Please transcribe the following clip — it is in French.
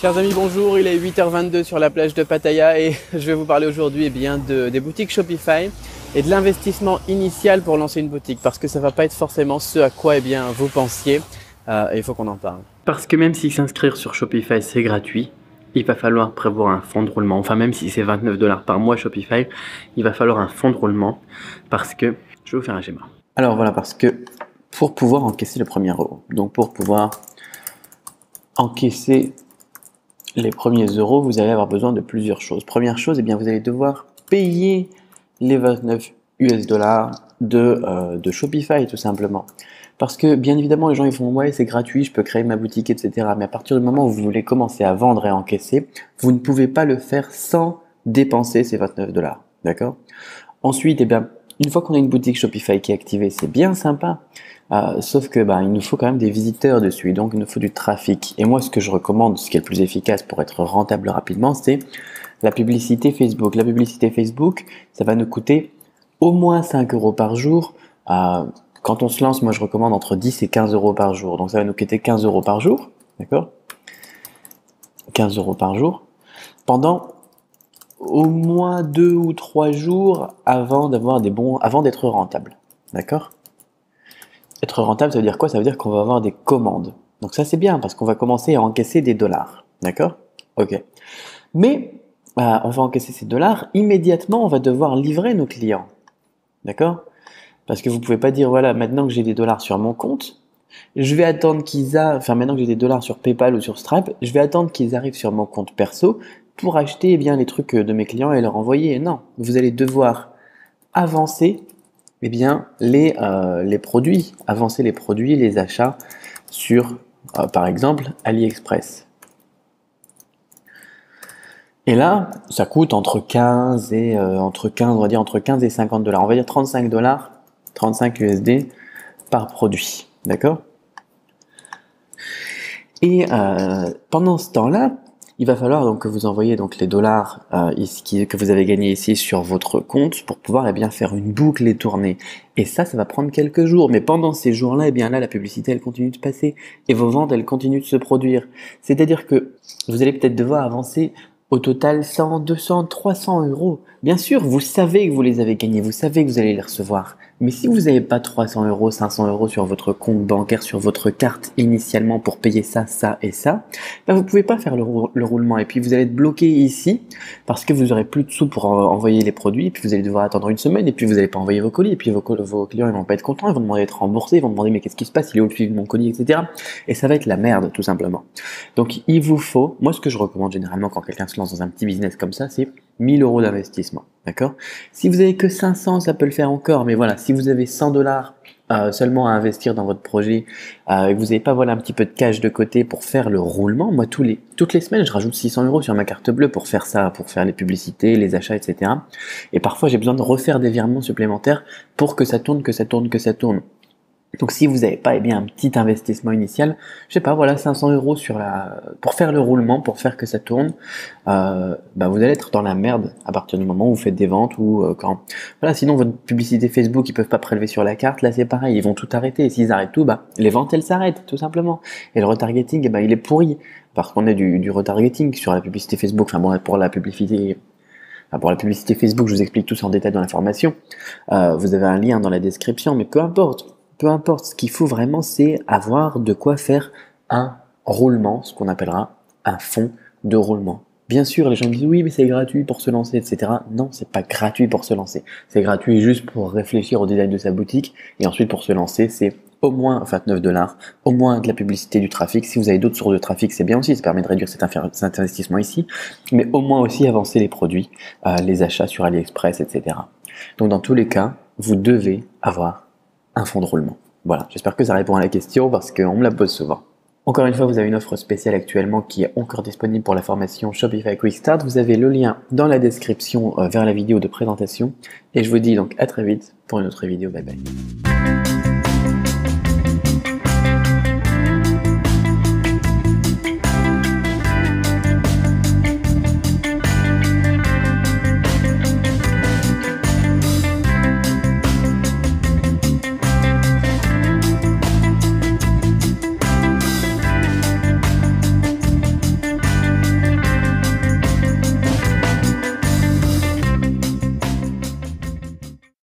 Chers amis, bonjour, il est 8h22 sur la plage de Pattaya et je vais vous parler aujourd'hui des boutiques Shopify et de l'investissement initial pour lancer une boutique parce que ça ne va pas être forcément ce à quoi vous pensiez et il faut qu'on en parle. Parce que même si s'inscrire sur Shopify c'est gratuit, il va falloir prévoir un fonds de roulement. Enfin même si c'est 29 $ par mois Shopify, il va falloir un fonds de roulement parce que, je vais vous faire un schéma. Alors voilà, parce que pour pouvoir encaisser le premier euro, donc pour pouvoir encaisser les premiers euros, vous allez avoir besoin de plusieurs choses. Première chose, vous allez devoir payer les 29 US$ de Shopify tout simplement. Parce que bien évidemment, les gens ils font ouais c'est gratuit, je peux créer ma boutique, etc. Mais à partir du moment où vous voulez commencer à vendre et encaisser, vous ne pouvez pas le faire sans dépenser ces 29 $. D'accord? Ensuite, une fois qu'on a une boutique Shopify qui est activée, c'est bien sympa. Sauf que il nous faut quand même des visiteurs dessus, donc il nous faut du trafic. Et moi, ce que je recommande, ce qui est le plus efficace pour être rentable rapidement, c'est la publicité Facebook. La publicité Facebook, ça va nous coûter au moins 5 € par jour. Quand on se lance, moi je recommande entre 10 et 15 € par jour. Donc ça va nous coûter 15 € par jour, d'accord? 15 € par jour. Pendant au moins 2 ou 3 jours avant d'être rentable, d'accord? Être rentable, ça veut dire quoi? Ça veut dire qu'on va avoir des commandes. Donc ça c'est bien parce qu'on va commencer à encaisser des dollars, d'accord? Ok. Mais on va encaisser ces dollars, immédiatement on va devoir livrer nos clients, d'accord? Parce que vous pouvez pas dire voilà, maintenant que j'ai des dollars sur mon compte, je vais attendre maintenant que j'ai des dollars sur PayPal ou sur Stripe, je vais attendre qu'ils arrivent sur mon compte perso pour acheter les trucs de mes clients et leur envoyer. Non, vous allez devoir avancer les produits, les achats sur par exemple AliExpress. Et là, ça coûte entre 15 et 50 $. On va dire 35 $, 35 USD par produit, d'accord? Et pendant ce temps-là, il va falloir donc que vous envoyiez donc les dollars que vous avez gagnés ici sur votre compte pour pouvoir faire une boucle et tourner. Et ça va prendre quelques jours. Mais pendant ces jours-là, là, la publicité, elle continue de passer et vos ventes, elles continuent de se produire. C'est-à-dire que vous allez peut-être devoir avancer au total 100, 200, 300 €. Bien sûr, vous savez que vous les avez gagnés, vous savez que vous allez les recevoir. Mais si vous n'avez pas 300 €, 500 € sur votre compte bancaire, sur votre carte initialement pour payer ça, ça et ça, vous pouvez pas faire le roulement. Et puis vous allez être bloqué ici parce que vous aurez plus de sous pour envoyer les produits. Et puis vous allez devoir attendre une semaine. Et puis vous n'allez pas envoyer vos colis. Et puis vos clients ils vont pas être contents. Ils vont demander d'être remboursés. Ils vont demander mais qu'est-ce qui se passe? Il est où le suivi de mon colis, etc. Et ça va être la merde tout simplement. Donc il vous faut, moi ce que je recommande généralement quand quelqu'un se lance dans un petit business comme ça, c'est 1000 € d'investissement, d'accord? Si vous avez que 500, ça peut le faire encore, mais voilà, si vous avez 100 $ seulement à investir dans votre projet et que vous n'avez pas un petit peu de cash de côté pour faire le roulement, moi toutes les semaines je rajoute 600 € sur ma carte bleue pour faire ça, pour faire les publicités, les achats, etc. Et parfois j'ai besoin de refaire des virements supplémentaires pour que ça tourne, que ça tourne, que ça tourne. Donc si vous n'avez pas un petit investissement initial, je sais pas, 500 € pour faire le roulement, pour faire que ça tourne, vous allez être dans la merde à partir du moment où vous faites des ventes ou sinon votre publicité Facebook ils peuvent pas prélever sur la carte, là c'est pareil, ils vont tout arrêter et s'ils arrêtent tout, les ventes elles s'arrêtent tout simplement. Et le retargeting il est pourri parce qu'on a du retargeting sur la publicité Facebook, pour la publicité Facebook, je vous explique tout ça en détail dans la formation. Vous avez un lien dans la description, mais peu importe, ce qu'il faut vraiment, c'est avoir de quoi faire un roulement, ce qu'on appellera un fonds de roulement. Bien sûr, les gens me disent oui, mais c'est gratuit pour se lancer, etc. Non, c'est pas gratuit pour se lancer. C'est gratuit juste pour réfléchir au design de sa boutique et ensuite pour se lancer, c'est au moins 29 $, au moins de la publicité, du trafic. Si vous avez d'autres sources de trafic, c'est bien aussi, ça permet de réduire cet investissement ici, mais au moins aussi avancer les produits, les achats sur AliExpress, etc. Donc dans tous les cas, vous devez avoir un fonds de roulement. Voilà, j'espère que ça répond à la question parce qu'on me la pose souvent. Encore une fois, vous avez une offre spéciale actuellement qui est encore disponible pour la formation Shopify Quick Start. Vous avez le lien dans la description vers la vidéo de présentation. Et je vous dis donc à très vite pour une autre vidéo. Bye bye.